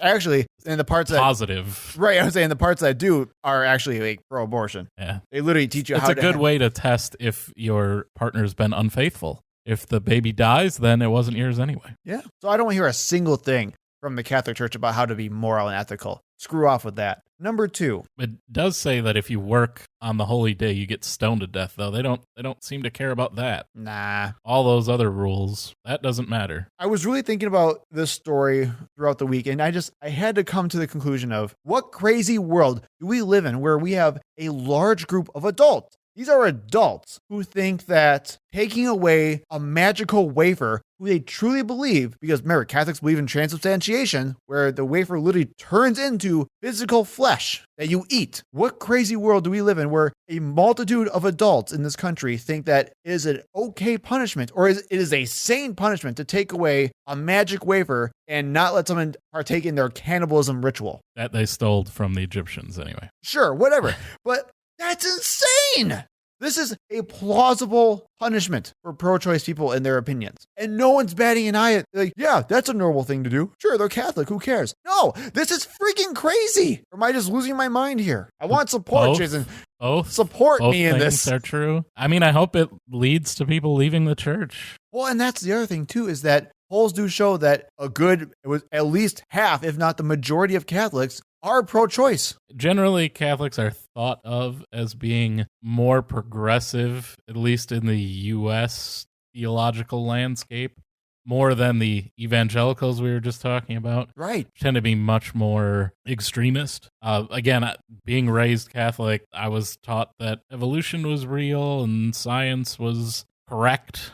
actually, in the parts positive. Right, I was saying the parts that do are actually like pro-abortion. Yeah. They literally teach you it's how a good way to test if your partner's been unfaithful. If the baby dies, then it wasn't yours anyway. Yeah. So I don't want to hear a single thing from the Catholic Church about how to be moral and ethical. Screw off with that. Number 2. It does say that if you work on the holy day, you get stoned to death, though. They don't seem to care about that. Nah. All those other rules, that doesn't matter. I was really thinking about this story throughout the week, and I had to come to the conclusion of what crazy world do we live in where we have a large group of adults. These are adults who think that taking away a magical wafer, who they truly believe, because remember, Catholics believe in transubstantiation, where the wafer literally turns into physical flesh that you eat. What crazy world do we live in where a multitude of adults in this country think that it is an okay punishment, or it is a sane punishment to take away a magic wafer and not let someone partake in their cannibalism ritual? That they stole from the Egyptians anyway. Sure, whatever. But that's insane. This is a plausible punishment for pro-choice people in their opinions. And no one's batting an eye at, like, yeah, that's a normal thing to do. Sure, they're Catholic. Who cares? No, this is freaking crazy. Or am I just losing my mind here? I want support, Jason. Both Support both me in things this. are true. I mean, I hope it leads to people leaving the church. Well, and that's the other thing, too, is that polls do show that it was at least half, if not the majority of Catholics are pro-choice. Generally, Catholics are thought of as being more progressive, at least in the U.S. theological landscape, more than the evangelicals we were just talking about. Right. Tend to be much more extremist. Again, being raised Catholic, I was taught that evolution was real and science was correct,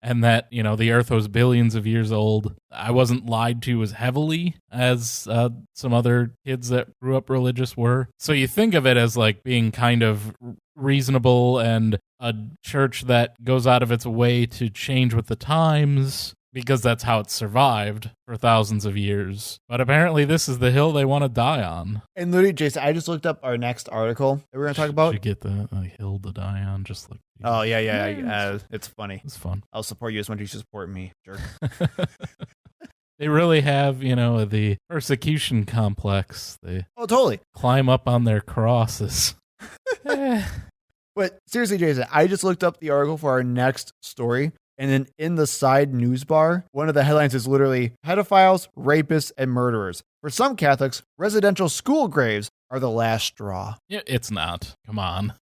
and that, you know, the earth was billions of years old. I wasn't lied to as heavily as some other kids that grew up religious were. So you think of it as like being kind of reasonable and a church that goes out of its way to change with the times, because that's how it survived for thousands of years. But apparently this is the hill they want to die on. And literally, Jason, I just looked up our next article that we're going to talk about. Should get the hill to die on, just like... Oh, yeah. It's funny. It's fun. I'll support you as much as you support me. Jerk. They really have, you know, the persecution complex. They Totally. climb up on their crosses. But seriously, Jason, I just looked up the article for our next story. And then in the side news bar, one of the headlines is literally pedophiles, rapists, and murderers. For some Catholics, residential school graves are the last straw. Yeah, it's not. Come on.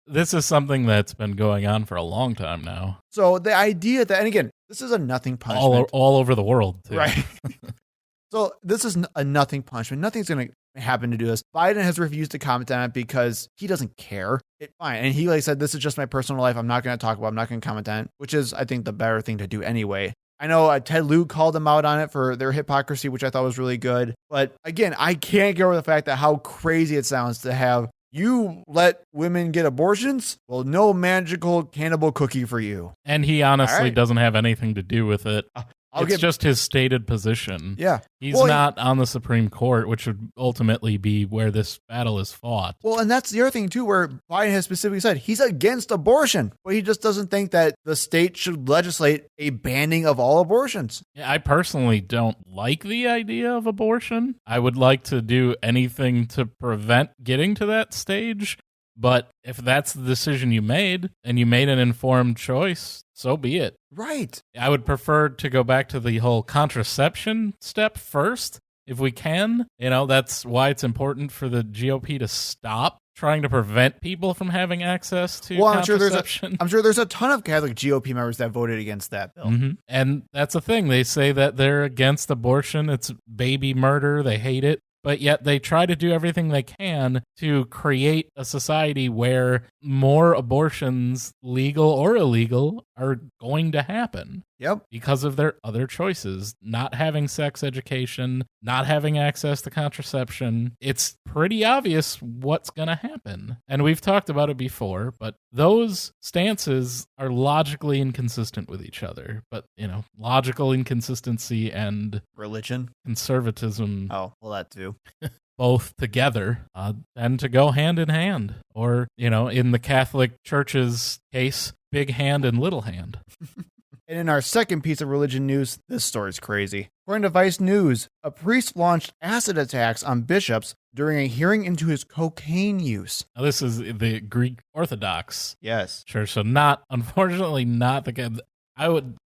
This is something that's been going on for a long time now. So the idea that, and again, this is a nothing punishment. All over the world, too. Right. So this is a nothing punishment. Nothing's going to happen to do this. Biden has refused to comment on it because he doesn't care. Fine. And he said, this is just my personal life. I'm not going to talk about it. I'm not going to comment on it, which is, I think, the better thing to do anyway. I know Ted Lieu called them out on it for their hypocrisy, which I thought was really good. But again, I can't get over the fact that how crazy it sounds to have you let women get abortions? Well, no magical cannibal cookie for you. And he honestly right. doesn't have anything to do with it. It's just his stated position. Yeah. He's not on the Supreme Court, which would ultimately be where this battle is fought. Well, and that's the other thing, too, where Biden has specifically said he's against abortion, but he just doesn't think that the state should legislate a banning of all abortions. Yeah, I personally don't like the idea of abortion. I would like to do anything to prevent getting to that stage. But if that's the decision you made, and you made an informed choice, so be it. Right. I would prefer to go back to the whole contraception step first, if we can. You know, that's why it's important for the GOP to stop trying to prevent people from having access to contraception. I'm sure there's a ton of Catholic GOP members that voted against that bill. Mm-hmm. And that's the thing. They say that they're against abortion. It's baby murder. They hate it. But yet they try to do everything they can to create a society where more abortions, legal or illegal, are going to happen. Yep. Because of their other choices, not having sex education, not having access to contraception. It's pretty obvious what's going to happen. And we've talked about it before, but those stances are logically inconsistent with each other. But, you know, logical inconsistency and religion, conservatism. Oh, well, that too. Both together tend to go hand in hand. Or, you know, in the Catholic Church's case, big hand and little hand. And in our second piece of religion news, this story's crazy. According to Vice News, a priest launched acid attacks on bishops during a hearing into his cocaine use. Now, this is the Greek Orthodox Church, so unfortunately not the...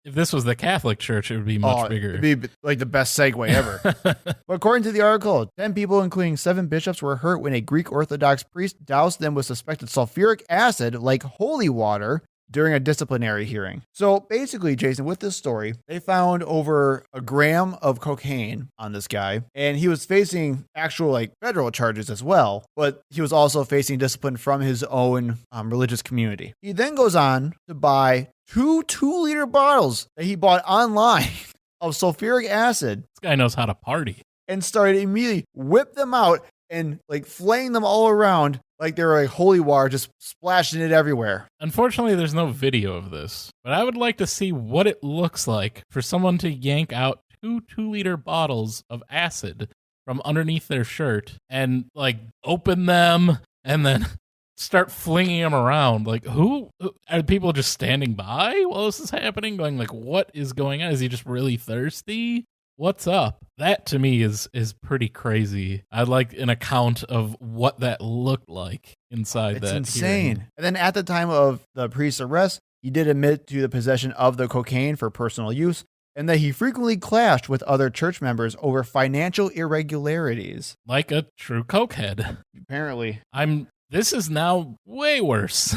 if this was the Catholic Church, it would be much bigger. It'd be like the best segue ever. But according to the article, 10 people, including 7 bishops, were hurt when a Greek Orthodox priest doused them with suspected sulfuric acid, like holy water, during a disciplinary hearing. So basically, Jason, with this story, they found over a gram of cocaine on this guy, and he was facing actual federal charges as well, but he was also facing discipline from his own religious community. He then goes on to buy 2 2-liter bottles that he bought online of sulfuric acid. This guy knows how to party. And started immediately whip them out and flaying them all around like they were holy water, just splashing it everywhere. Unfortunately, there's no video of this, but I would like to see what it looks like for someone to yank out 2 2-liter bottles of acid from underneath their shirt and open them and then start flinging them around. Like, who are people just standing by while this is happening? Going like, what is going on? Is he just really thirsty? What's up? That to me is pretty crazy. I'd like an account of what that looked like inside It's that insane. hearing. And then at the time of the priest's arrest, he did admit to the possession of the cocaine for personal use, and that he frequently clashed with other church members over financial irregularities. Like a true cokehead. Apparently. This is now way worse.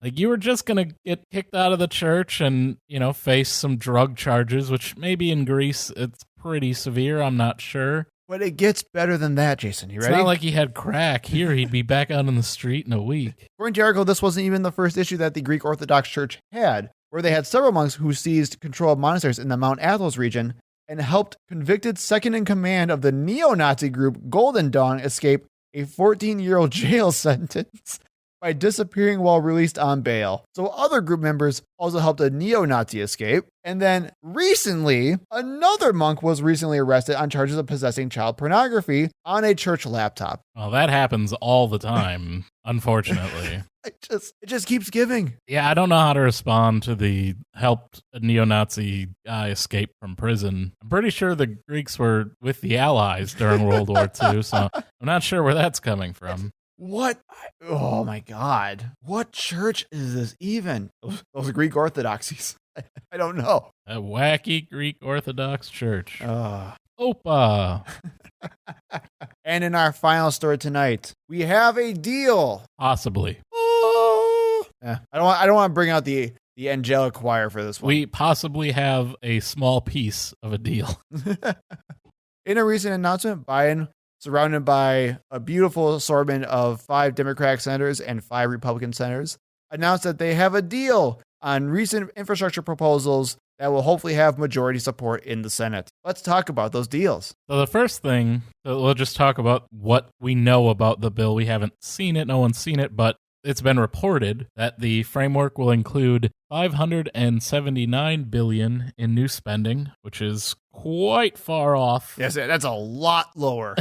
Like, you were just going to get kicked out of the church and, face some drug charges, which maybe in Greece it's pretty severe. I'm not sure. But it gets better than that, Jason. You ready? It's not like he had crack. Here, he'd be back out on the street in a week. According to Jericho, this wasn't even the first issue that the Greek Orthodox Church had, where they had several monks who seized control of monasteries in the Mount Athos region and helped convicted second-in-command of the neo-Nazi group Golden Dawn escape a 14-year-old jail sentence by disappearing while released on bail. So other group members also helped a neo-Nazi escape. And then recently, another monk was recently arrested on charges of possessing child pornography on a church laptop. Well, that happens all the time, unfortunately. It just keeps giving. Yeah, I don't know how to respond to the helped a neo-Nazi guy escape from prison. I'm pretty sure the Greeks were with the Allies during World War II, so I'm not sure where that's coming from. What? Oh my God. What church is this even? Those Greek Orthodoxies. I don't know. A wacky Greek Orthodox church. Uh. Opa. And in our final story tonight, we have a deal. Possibly. Yeah, I don't want to bring out the angelic choir for this one. We possibly have a small piece of a deal. In a recent announcement, Biden, surrounded by a beautiful assortment of 5 Democratic senators and 5 Republican senators, announced that they have a deal on recent infrastructure proposals that will hopefully have majority support in the Senate. Let's talk about those deals. So the first thing, we'll just talk about what we know about the bill. We haven't seen it. No one's seen it, but it's been reported that the framework will include $579 billion in new spending, which is quite far off. Yes, that's a lot lower.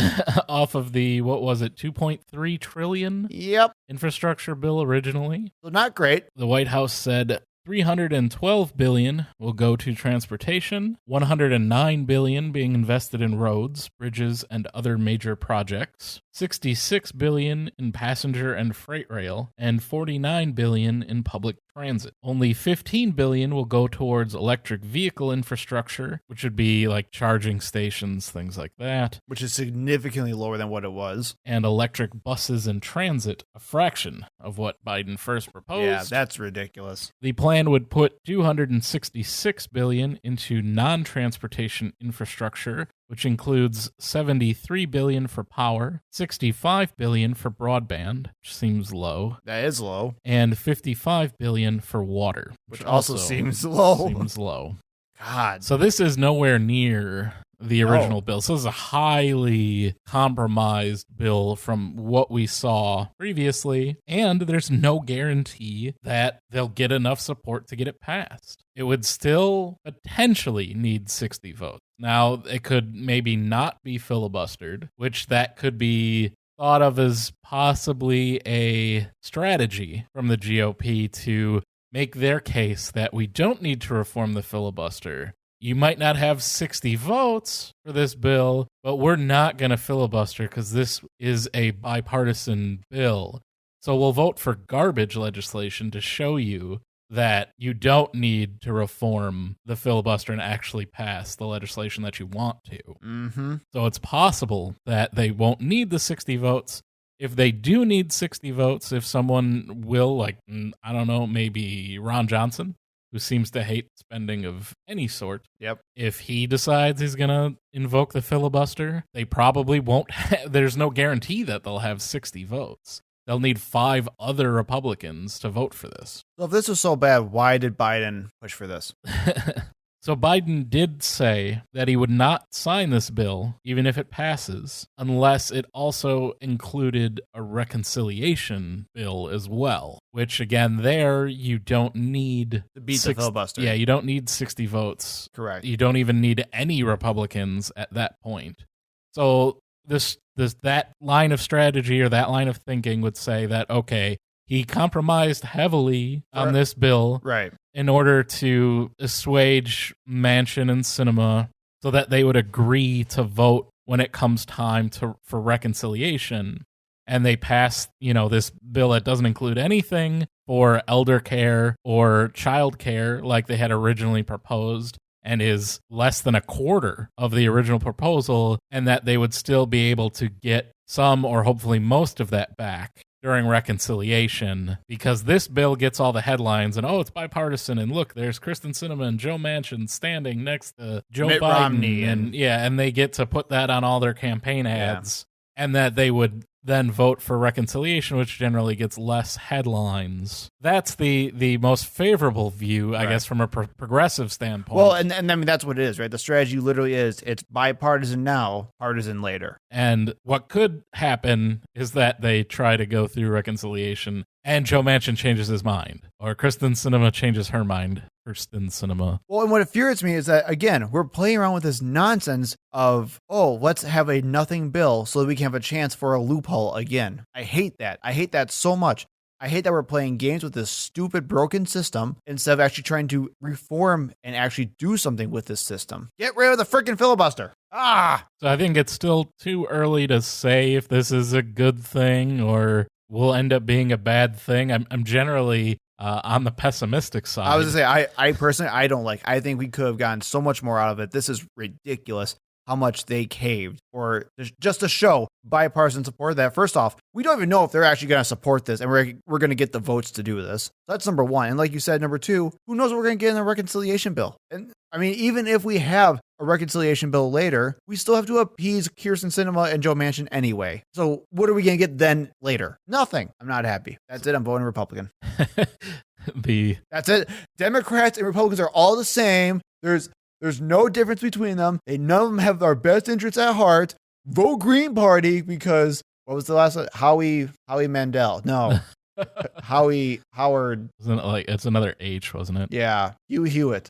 Off of the, what was it, 2.3 trillion Yep. infrastructure bill originally. So not great. The White House said $312 billion will go to transportation, $109 billion being invested in roads, bridges, and other major projects, $66 billion in passenger and freight rail, and $49 billion in public transit. Only $15 billion will go towards electric vehicle infrastructure, which would be like charging stations, things like that, Which is significantly lower than what it was. and electric buses and transit, a fraction of what Biden first proposed. Yeah, that's ridiculous. The plan would put $266 billion into non-transportation infrastructure, which includes $73 billion for power, $65 billion for broadband, which seems low, That is low. and $55 billion for water, Which also seems low. Seems low. God. So this is nowhere near the original bill. So this is a highly compromised bill from what we saw previously, and there's no guarantee that they'll get enough support to get it passed. It would still potentially need 60 votes. Now, it could maybe not be filibustered, which that could be thought of as possibly a strategy from the GOP to make their case that we don't need to reform the filibuster. You might not have 60 votes for this bill, but we're not going to filibuster because this is a bipartisan bill. So we'll vote for garbage legislation to show you that you don't need to reform the filibuster and actually pass the legislation that you want to. Mm-hmm. So it's possible that they won't need the 60 votes. If they do need 60 votes, if someone will, like, I don't know, maybe Ron Johnson, who seems to hate spending of any sort. Yep. If he decides he's going to invoke the filibuster, they probably won't. There's no guarantee that they'll have 60 votes. They'll need 5 other Republicans to vote for this. So if this was so bad, why did Biden push for this? So Biden did say that he would not sign this bill, even if it passes, unless it also included a reconciliation bill as well, which again, there you don't need To beat the filibuster. Yeah, you don't need 60 votes. Correct. You don't even need any Republicans at that point. So that line of strategy or that line of thinking would say that, okay, he compromised heavily on this bill Right. in order to assuage Manchin and Sinema so that they would agree to vote when it comes time for reconciliation. And they passed, this bill that doesn't include anything for elder care or child care like they had originally proposed, and is less than a quarter of the original proposal, and that they would still be able to get some or hopefully most of that back during reconciliation, because this bill gets all the headlines and, it's bipartisan, and look, there's Kristen Sinema and Joe Manchin standing next to Joe Mitt Biden, Romney and they get to put that on all their campaign ads, and that they would then vote for reconciliation, which generally gets less headlines. That's the most favorable view, I guess, from a progressive standpoint. Well, and I mean, that's what it is, right? The strategy literally is it's bipartisan now, partisan later. And what could happen is that they try to go through reconciliation and Joe Manchin changes his mind, or Kristen Sinema changes her mind. Kristen Sinema. Well, and what infuriates me is that, again, we're playing around with this nonsense of, let's have a nothing bill so that we can have a chance for a loophole again. I hate that. I hate that so much. I hate that we're playing games with this stupid, broken system instead of actually trying to reform and actually do something with this system. Get rid of the freaking filibuster. So I think it's still too early to say if this is a good thing or will end up being a bad thing. I'm generally on the pessimistic side. I was going to say, I personally, I think we could have gotten so much more out of it. This is ridiculous how much they caved, or just to show bipartisan support that, first off, we don't even know if they're actually going to support this and we're going to get the votes to do this. So that's number one. And like you said, number two, who knows what we're going to get in a reconciliation bill? And I mean, even if we have a reconciliation bill later, we still have to appease Kyrsten Sinema and Joe Manchin anyway. So what are we going to get then later? Nothing. I'm not happy. That's it. I'm voting Republican. That's it. Democrats and Republicans are all the same. There's no difference between them. None of them have our best interests at heart. Vote Green Party because, what was the last one? Howie Mandel. No. Howard. Isn't it it's another H, wasn't it? Yeah. Hugh Hewitt.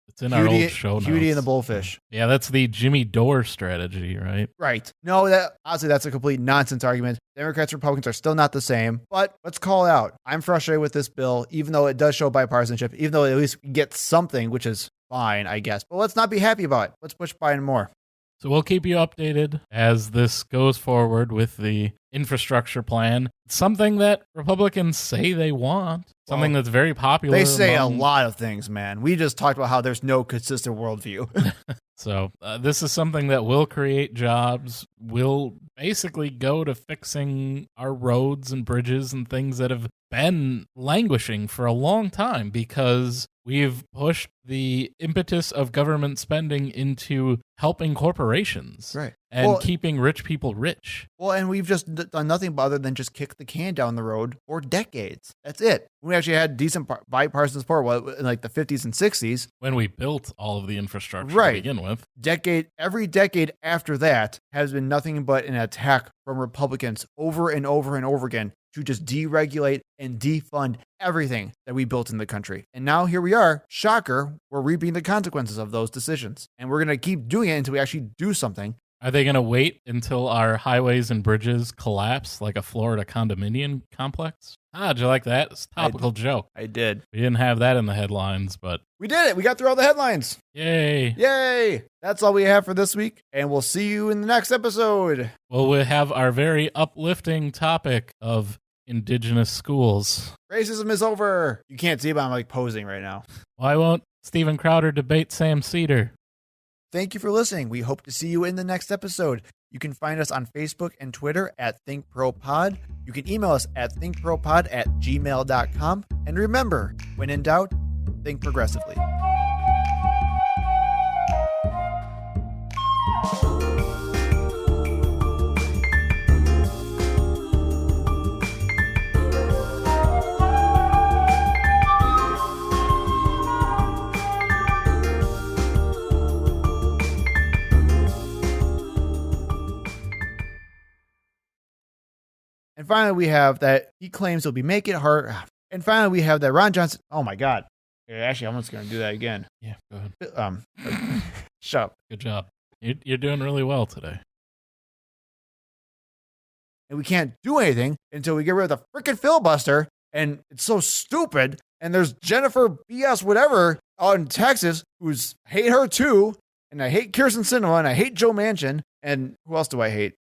It's in our old show notes. Beauty and the Bullfish. Yeah, that's the Jimmy Dore strategy, right? Right. No, honestly, that's a complete nonsense argument. Democrats and Republicans are still not the same, but let's call it out. I'm frustrated with this bill, even though it does show bipartisanship, even though it at least gets something, which is fine, I guess. But let's not be happy about it. Let's push Biden more. So we'll keep you updated as this goes forward with the infrastructure plan. It's something that Republicans say they want, something that's very popular. They say a lot of things, man. We just talked about how there's no consistent worldview. So this is something that will create jobs, will basically go to fixing our roads and bridges and things that have been languishing for a long time because we've pushed the impetus of government spending into helping corporations. Right. And keeping rich people rich. Well, and we've just done nothing other than just kick the can down the road for decades. That's it. We actually had decent bipartisan support in like the 50s and 60s. When we built all of the infrastructure to begin with. Every decade after that has been nothing but an attack from Republicans over and over and over again to just deregulate and defund everything that we built in the country. And now here we are, shocker, we're reaping the consequences of those decisions. And we're going to keep doing it until we actually do something. Are they going to wait until our highways and bridges collapse like a Florida condominium complex? Did you like that? It's a topical joke. I did. We didn't have that in the headlines, but... We did it. We got through all the headlines. Yay. Yay. That's all we have for this week, and we'll see you in the next episode. Well, we'll have our very uplifting topic of Indigenous schools. Racism is over. You can't see, but I'm like posing right now. Why won't Steven Crowder debate Sam Cedar? Thank you for listening. We hope to see you in the next episode. You can find us on Facebook and Twitter at ThinkProPod. You can email us at thinkpropod@gmail.com. And remember, when in doubt, think progressively. And finally, we have that he claims he'll be making it hard. And finally, we have that Ron Johnson. Oh my God. Actually, I'm just going to do that again. Yeah, go ahead. Shut up. Good job. You're doing really well today. and we can't do anything until we get rid of the freaking filibuster. And it's so stupid. And there's Jennifer BS whatever out in Texas who's hate her too. And I hate Kirsten Sinema and I hate Joe Manchin. And who else do I hate?